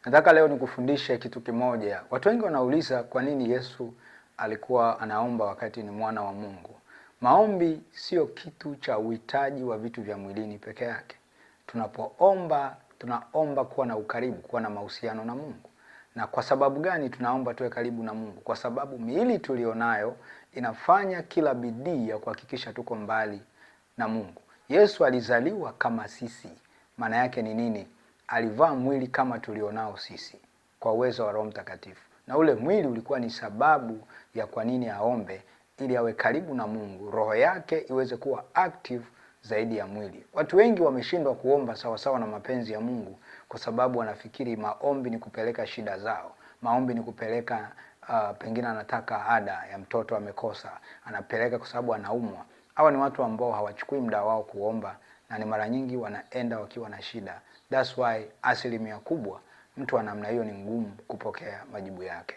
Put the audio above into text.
Nataka leo nikufundishe kitu kimoja. Watu wengi wanauliza kwa nini Yesu alikuwa anaomba wakati ni mwana wa Mungu. Maombi sio kitu cha uhitaji wa vitu vya mwilini peke yake. Tunapoomba, tunaomba kuwa na ukaribu, kuwa na mahusiano na Mungu. Na kwa sababu gani tunaomba tuwe karibu na Mungu? Kwa sababu miili tulionayo inafanya kila bidii ya kuhakikisha tuko mbali na Mungu. Yesu alizaliwa kama sisi. Maana yake ni nini? Alivaa mwili kama tulionao sisi kwa uwezo wa Roho Mtakatifu. Na ule mwili ulikuwa ni sababu ya kwa nini aombe, ili awe karibu na Mungu, roho yake iweze kuwa active zaidi ya mwili. Watu wengi wameshindwa kuomba sawa sawa na mapenzi ya Mungu kwa sababu wanafikiri maombi ni kupeleka shida zao. Maombi ni kupeleka pengine anataka ada ya mtoto amekosa, anapeleka kwa sababu anaumwa. Hawa ni watu ambao hawachukui muda wao kuomba, na ni mara nyingi wanaenda wakiwa na shida. That's why asilimia kubwa mtu wa namna hiyo ni ngumu kupokea majibu yake.